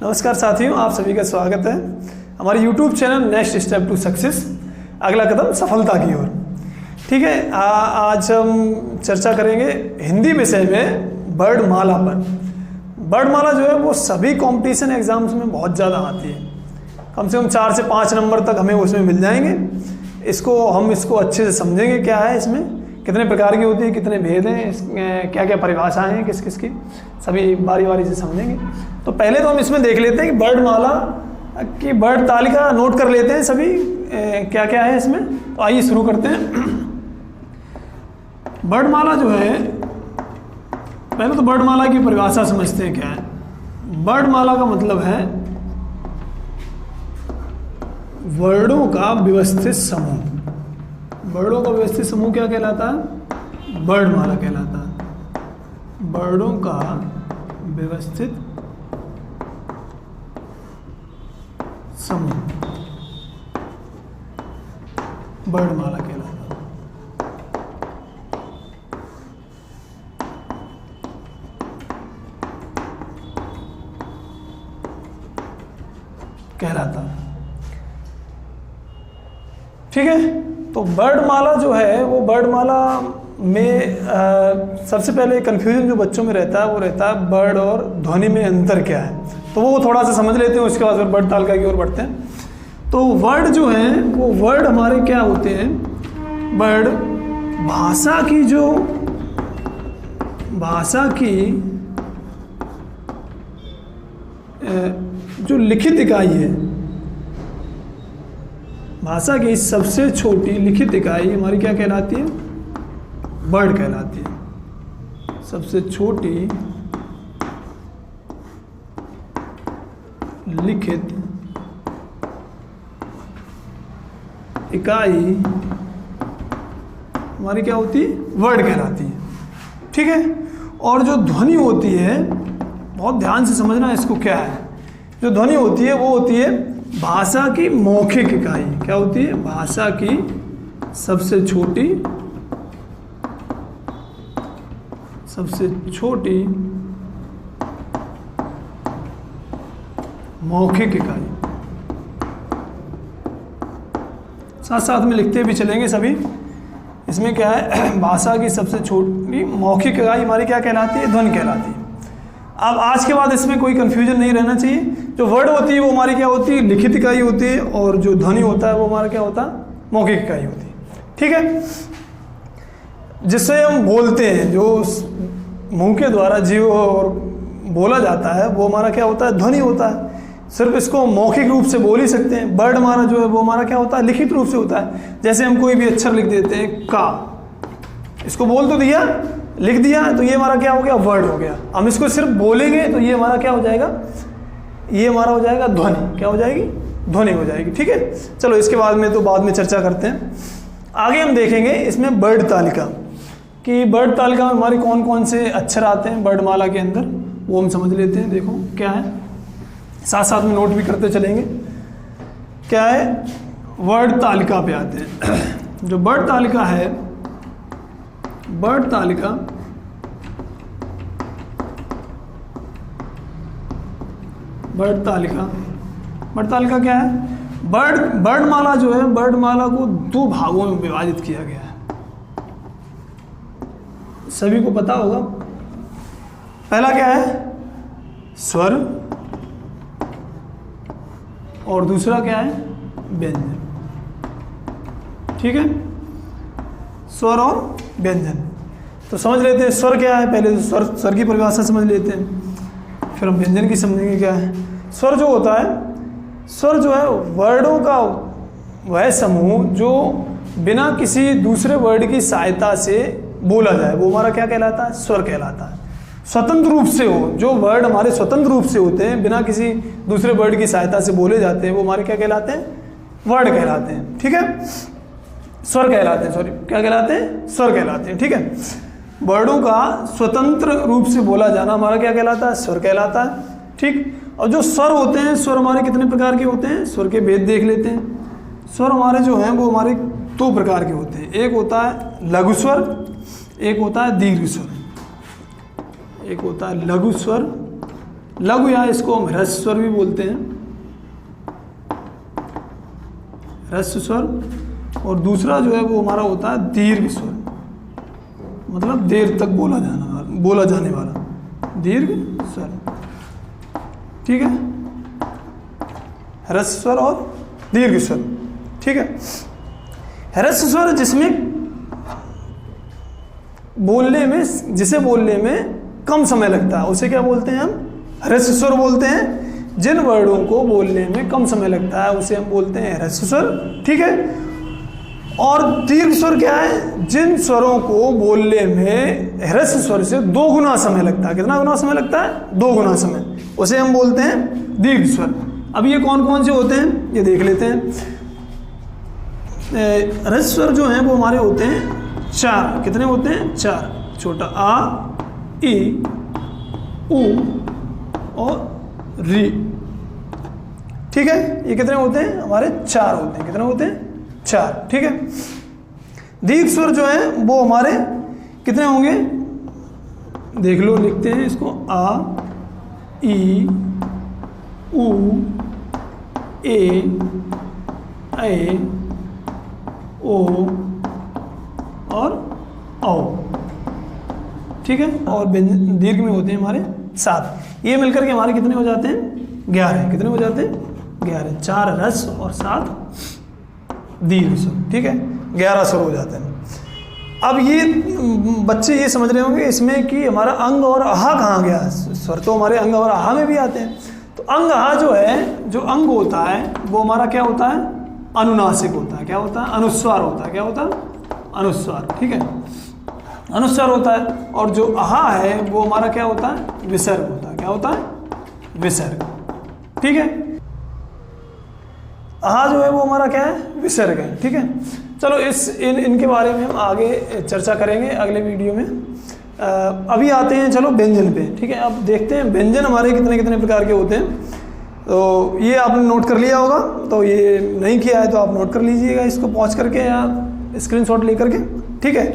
नमस्कार साथियों, आप सभी का स्वागत है हमारे YouTube channel next step to success, अगला कदम सफलता की ओर। ठीक है, आज हम चर्चा करेंगे हिंदी विषय में वर्णमाला पर। वर्णमाला जो है वो सभी कंपटीशन एग्जाम्स में बहुत ज़्यादा आती है, कम से कम 4 से 5 नंबर तक हमें उसमें मिल जाएंगे। हम इसको अच्छे से समझेंगे, क्या है इसमें, कितने प्रकार की होती है, कितने भेद हैं, क्या क्या परिभाषाएं हैं किस किस की, सभी बारी बारी से समझेंगे। तो पहले तो हम इसमें देख लेते हैं कि वर्णमाला की वर्ण तालिका नोट कर लेते हैं सभी, क्या क्या है इसमें। तो आइए शुरू करते हैं। वर्णमाला जो है, पहले तो वर्णमाला की परिभाषा समझते हैं क्या है। वर्णमाला का मतलब है वर्णों का व्यवस्थित समूह। वर्णों का व्यवस्थित समूह क्या कहलाता है? वर्णमाला कहलाता है। वर्णों का व्यवस्थित समूह वर्णमाला कहलाता है। ठीक है, तो वर्णमाला जो है वो वर्णमाला में सबसे पहले कन्फ्यूजन जो बच्चों में रहता है वो रहता है वर्ण और ध्वनि में अंतर क्या है। तो वो थोड़ा सा समझ लेते हैं, उसके बाद फिर वर्ण तालिका की ओर बढ़ते हैं। तो वर्ण जो है वो वर्ण हमारे क्या होते हैं? वर्ण भाषा की जो लिखित इकाई है, भाषा की सबसे छोटी लिखित इकाई हमारी क्या कहलाती है? वर्ण कहलाती है। सबसे छोटी लिखित इकाई हमारी क्या होती है? वर्ण कहलाती है। ठीक है, और जो ध्वनि होती है, बहुत ध्यान से समझना इसको, क्या है जो ध्वनि होती है? वो होती है भाषा की मौखिक इकाई। क्या होती है? भाषा की सबसे छोटी मौखिक इकाई। साथ साथ में लिखते भी चलेंगे सभी। इसमें क्या है? भाषा की सबसे छोटी मौखिक इकाई हमारी क्या कहलाती है? ध्वनि कहलाती है। अब आज के बाद इसमें कोई कंफ्यूजन नहीं रहना चाहिए। जो वर्ड होती है वो हमारी क्या होती है? लिखित इकाई होती है, और जो ध्वनि होता है वो हमारा क्या होता है? मौखिक इकाई होती है। ठीक है, जिससे हम बोलते हैं, जो मुंह के द्वारा जीव और बोला जाता है वो हमारा क्या होता है? ध्वनि होता है। सिर्फ इसको मौखिक रूप से बोल ही सकते हैं। वर्ड हमारा जो है वो हमारा क्या होता है? लिखित रूप से होता है। जैसे हम कोई भी अक्षर लिख देते हैं, का, इसको बोल तो दिया, लिख दिया, तो ये हमारा क्या हो गया? वर्ड हो गया। हम इसको सिर्फ बोलेंगे तो ये हमारा क्या हो जाएगा? ये हमारा हो जाएगा ध्वनि। क्या हो जाएगी? ध्वनि हो जाएगी। ठीक है, चलो इसके बाद में चर्चा करते हैं। आगे हम देखेंगे इसमें वर्ण तालिका कि वर्ण तालिका में हमारे कौन कौन से अक्षर आते हैं वर्णमाला के अंदर, वो हम समझ लेते हैं। देखो क्या है, साथ साथ में नोट भी करते चलेंगे। क्या है? वर्ण तालिका पे आते हैं। जो वर्ण तालिका है, वर्ण तालिका क्या है? वर्णमाला जो है, वर्णमाला को 2 भागों में विभाजित किया गया है। सभी को पता होगा। पहला क्या है? स्वर, और दूसरा क्या है? व्यंजन। ठीक है, स्वर और व्यंजन। तो समझ लेते हैं स्वर क्या है। पहले तो स्वर की परिभाषा समझ लेते हैं, फिर हम व्यंजन की समझेंगे क्या है। स्वर जो होता है, स्वर जो है वर्णों का वह समूह जो बिना किसी दूसरे वर्ड की सहायता से बोला जाए, वो हमारा क्या कहलाता है? स्वर कहलाता है। स्वतंत्र रूप से हो, जो वर्ड हमारे स्वतंत्र रूप से होते हैं, बिना किसी दूसरे वर्ड की सहायता से बोले जाते हैं, वो हमारे क्या कहलाते हैं? वर्ण कहलाते हैं। ठीक है, स्वर कहलाते हैं, सॉरी क्या कहलाते हैं? स्वर कहलाते हैं। ठीक है, वर्णों का स्वतंत्र रूप से बोला जाना हमारा क्या कहलाता है? स्वर कहलाता है। ठीक, और जो स्वर होते हैं, स्वर हमारे कितने प्रकार के होते हैं? स्वर के भेद देख लेते हैं। स्वर हमारे जो हैं वो हमारे 2 प्रकार के होते हैं। एक होता है लघु स्वर, एक होता है दीर्घ स्वर। एक होता है लघु स्वर लघु या इसको हम ह्रस्व स्वर भी बोलते हैं, ह्रस्व स्वर। और दूसरा जो है वो हमारा होता है दीर्घ स्वर, मतलब देर तक बोला जाने वाला दीर्घ स्वर। ठीक है, ह्रस्व स्वर और दीर्घ स्वर। ठीक है, ह्रस्व स्वर जिसे बोलने में कम समय लगता है उसे क्या बोलते हैं हम? ह्रस्व स्वर बोलते हैं। जिन वर्डों को बोलने में कम समय लगता है उसे हम बोलते हैं ह्रस्व स्वर। ठीक है, और दीर्घ स्वर क्या है? जिन स्वरों को बोलने में ह्रस्व स्वर से 2 गुना समय लगता है। कितना गुना समय लगता है? 2 गुना समय, उसे हम बोलते हैं दीर्घ स्वर। अब ये कौन कौन से होते हैं ये देख लेते हैं। ह्रस्व स्वर जो हैं वो हमारे होते हैं 4। कितने होते हैं? 4। छोटा आ, ई, उ और री। ठीक है, ये कितने होते हैं? हमारे 4 होते हैं। कितने होते हैं? 4। ठीक है, दीर्घ स्वर जो है वो हमारे कितने होंगे? देख लो, लिखते हैं इसको। आ, ई, उ, ए, ओ और औ। ठीक है, और दीर्घ में होते हैं हमारे 7। ये मिलकर के हमारे कितने हो जाते हैं? 11। कितने हो जाते हैं? 11। 4 ह्रस्व और 7 दीर्घ स्वर। ठीक है, 11 स्वर हो जाते हैं। अब ये बच्चे ये समझ रहे होंगे इसमें कि हमारा अंग और आहा कहाँ गया? स्वर तो हमारे अंग और आहा में भी आते हैं। तो अंग आहा जो है, जो अंग होता है वो हमारा क्या होता है? अनुनासिक होता है। क्या होता है? अनुस्वार होता है। क्या होता है? अनुस्वार। ठीक है, अनुस्वार होता है। और जो आहा है वो हमारा क्या होता है? विसर्ग होता है। क्या होता है? विसर्ग। ठीक है, आहा जो है वो हमारा क्या है? विसर्ग है। ठीक है, चलो इनके बारे में हम आगे चर्चा करेंगे अगले वीडियो में। अभी आते हैं चलो व्यंजन पे। ठीक है, अब देखते हैं व्यंजन हमारे कितने कितने प्रकार के होते हैं। तो ये आपने नोट कर लिया होगा, तो ये नहीं किया है तो आप नोट कर लीजिएगा इसको पॉज करके या स्क्रीनशॉट लेकर के। ठीक है,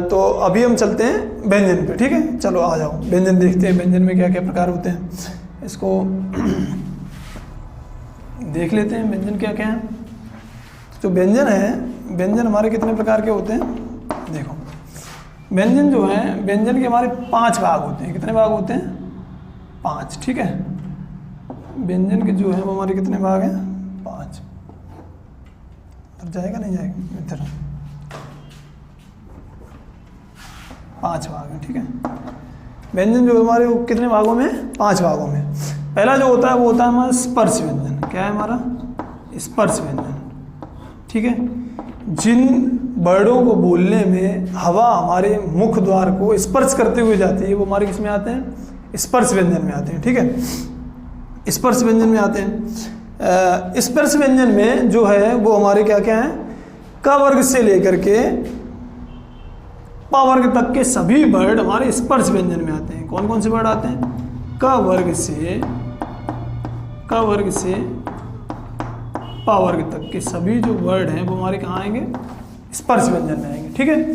तो अभी हम चलते हैं व्यंजन पे। ठीक है, चलो आ जाओ व्यंजन देखते हैं, व्यंजन में क्या क्या प्रकार होते हैं इसको देख लेते हैं। व्यंजन क्या क्या है? जो व्यंजन है, व्यंजन हमारे कितने प्रकार के होते हैं? देखो, व्यंजन जो है, व्यंजन के हमारे 5 भाग होते हैं। कितने भाग होते हैं? 5। ठीक है, व्यंजन के जो है वो हमारे कितने भाग हैं? 5। अब जाएगा नहीं जाएगा? इधर 5 भाग हैं। ठीक है, व्यंजन जो हमारे वो कितने भागों में? 5 भागों में। पहला जो होता है वो होता है हमारा स्पर्श व्यंजन। क्या है हमारा? स्पर्श व्यंजन। ठीक है, जिन वर्डों को बोलने में हवा हमारे मुख द्वार को स्पर्श करते हुए जाती है वो हमारे किस में आते हैं? स्पर्श व्यंजन में आते हैं। ठीक है, स्पर्श व्यंजन में आते हैं। स्पर्श व्यंजन में जो है वो हमारे क्या क्या हैं? क वर्ग से लेकर के प वर्ग तक के सभी वर्ड हमारे स्पर्श व्यंजन में आते हैं। कौन कौन से वर्ड आते हैं? क वर्ग से प वर्ग तक के सभी जो वर्ड हैं वो हमारे कहाँ आएंगे? स्पर्श व्यंजन में आएंगे। ठीक है,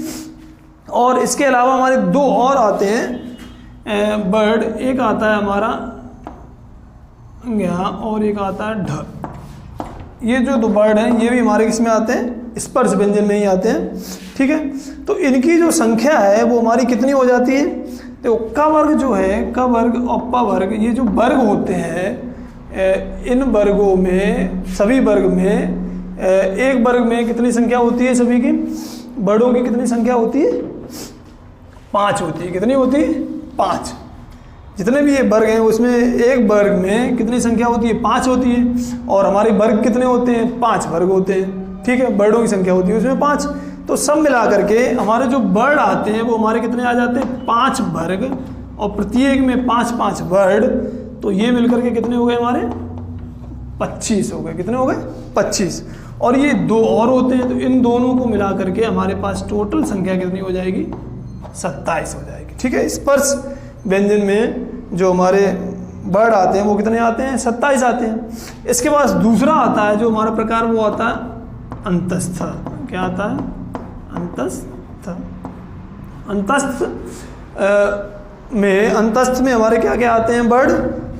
और इसके अलावा हमारे 2 और आते हैं वर्ड। एक आता है हमारा ज्ञा और एक आता है ढ। ये जो 2 वर्ड हैं ये भी हमारे किसमें आते हैं? स्पर्श व्यंजन में ही आते हैं। ठीक है, तो इनकी जो संख्या है वो हमारी कितनी हो जाती है? तो क वर्ग जो है, क वर्ग और प वर्ग, ये जो वर्ग होते हैं इन वर्गों में, सभी वर्ग में एक वर्ग में कितनी संख्या होती है? सभी की वर्डों की कितनी संख्या होती है? 5 होती है। कितनी होती है? 5। जितने भी ये वर्ग हैं उसमें एक वर्ग में कितनी संख्या होती है? 5 होती है। और हमारे वर्ग कितने होते हैं? 5 वर्ग होते हैं। ठीक है, वर्डों की संख्या होती है उसमें 5। तो सब मिला करके हमारे जो वर्ड आते हैं वो हमारे कितने आ जाते हैं? 5 वर्ग, और प्रत्येक में 5-5 वर्ड। तो ये मिलकर के कितने हो गए हमारे? 25 हो गए। कितने हो गए? 25। और ये 2 और होते हैं, तो इन दोनों को मिला करके हमारे पास टोटल संख्या कितनी हो जाएगी? 27 हो जाएगी। ठीक है, स्पर्श व्यंजन में जो हमारे वर्ड आते हैं वो कितने आते हैं? 27 आते हैं। इसके बाद दूसरा आता है जो हमारा प्रकार, वो आता है अंतस्थ। क्या आता है? अंतस्थ। अंतस्थ में अंतस्थ में हमारे क्या क्या आते हैं वर्ड।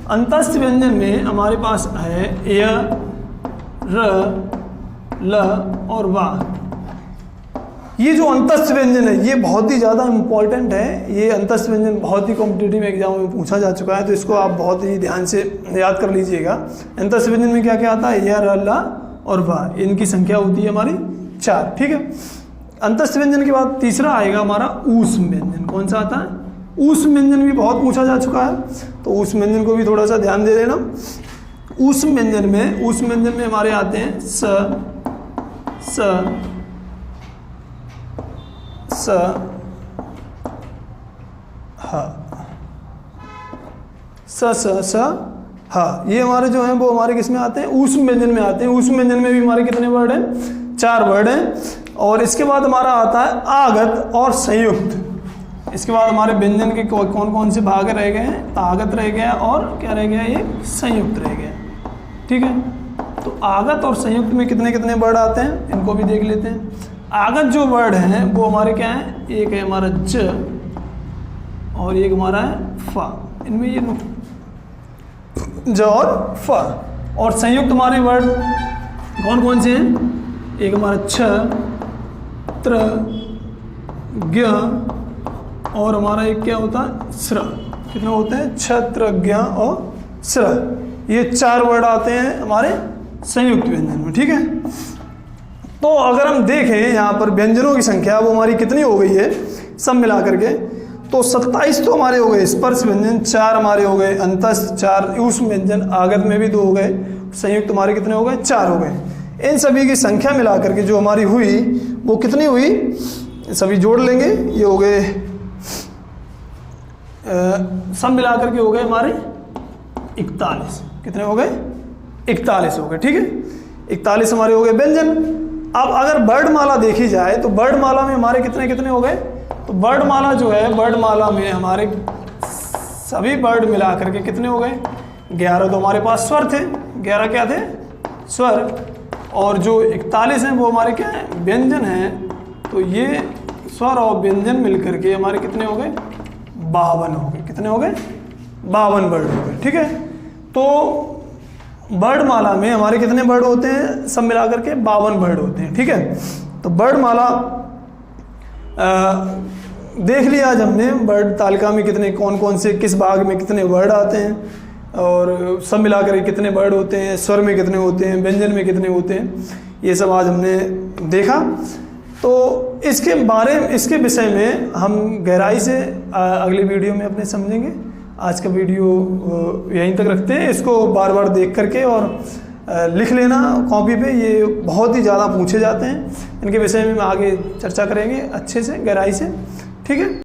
अंतस्थ व्यंजन में हमारे पास है य, र, ल और वा। ये जो अंतस्थ व्यंजन है ये बहुत ही ज़्यादा इम्पॉर्टेंट है। ये अंतस्थ व्यंजन बहुत ही कॉम्पिटिटिव एग्जाम में पूछा जा चुका है, तो इसको आप बहुत ही ध्यान से याद कर लीजिएगा। अंतस्थ व्यंजन में क्या क्या आता है, य, र, ल और वा। इनकी संख्या होती है हमारी 4। ठीक है। अंतस्थ व्यंजन के बाद तीसरा आएगा हमारा ऊष्म व्यंजन। कौन सा आता है, ऊष्म व्यंजन भी बहुत पूछा जा चुका है, तो ऊष्म व्यंजन को भी थोड़ा सा ध्यान दे देना। ऊष्म व्यंजन में हमारे आते हैं स, ह। ये हमारे जो हैं वो हमारे किस में आते हैं, ऊष्म व्यंजन में आते हैं। ऊष्म व्यंजन में भी हमारे कितने वर्ड हैं, 4 वर्ड हैं। और इसके बाद हमारा आता है आगत और संयुक्त। इसके बाद हमारे व्यंजन के कौन कौन से भाग रह गए हैं, आगत रह गया और क्या रह गया, ये संयुक्त रह गया। ठीक है। तो आगत और संयुक्त में कितने कितने वर्ड आते हैं, इनको भी देख लेते हैं। आगत जो वर्ड हैं वो हमारे क्या हैं, एक है हमारा ज और एक हमारा है फ। इनमें ये ज और फ। और संयुक्त हमारे वर्ड कौन कौन से हैं, एक हमारा छ, त्र, ज्ञ और हमारा एक क्या होता है, स्र। कितने होते हैं, छ, त्र, ज्ञ और स्र। ये 4 वर्ड आते हैं हमारे संयुक्त व्यंजन में। ठीक है। तो अगर हम देखें यहाँ पर व्यंजनों की संख्या वो हमारी कितनी हो गई है सब मिला करके, तो 27 तो हमारे हो गए स्पर्श व्यंजन, 4 हमारे हो गए अंतस्थ, 4 ऊष्म व्यंजन, आगत में भी 2 हो गए, संयुक्त हमारे कितने हो गए, 4 हो गए। इन सभी की संख्या मिला करके जो हमारी हुई वो कितनी हुई, सभी जोड़ लेंगे, ये हो गए सब मिला करके हो गए हमारे 41। कितने हो गए, 41 हो गए। ठीक है। 41 हमारे हो गए व्यंजन। अब अगर वर्णमाला देखी जाए तो वर्णमाला में हमारे कितने कितने हो गए, तो वर्णमाला जो है, वर्णमाला में हमारे सभी वर्ड मिला करके कितने हो गए, 11 तो हमारे पास स्वर थे, 11 क्या थे, स्वर। और जो 41 हैं वो हमारे क्या हैं, व्यंजन हैं। तो ये स्वर और व्यंजन मिलकर के हमारे कितने हो गए, 52 हो गए। कितने हो गए, 52 वर्ड हो गए। ठीक है। तो वर्णमाला में हमारे कितने वर्ड होते हैं, सब मिला करके 52 वर्ड होते हैं। ठीक है। तो वर्णमाला देख लिया आज हमने, वर्ड तालिका में कितने कौन कौन से किस भाग में कितने वर्ड आते हैं और सब मिला करके कितने वर्ड होते हैं, स्वर में कितने होते हैं, व्यंजन में कितने होते हैं, ये सब आज हमने देखा। तो इसके विषय में हम गहराई से अगले वीडियो में अपने समझेंगे। आज का वीडियो यहीं तक रखते हैं। इसको बार बार देख करके और लिख लेना कॉपी पे, ये बहुत ही ज़्यादा पूछे जाते हैं। इनके विषय में आगे चर्चा करेंगे अच्छे से, गहराई से। ठीक है।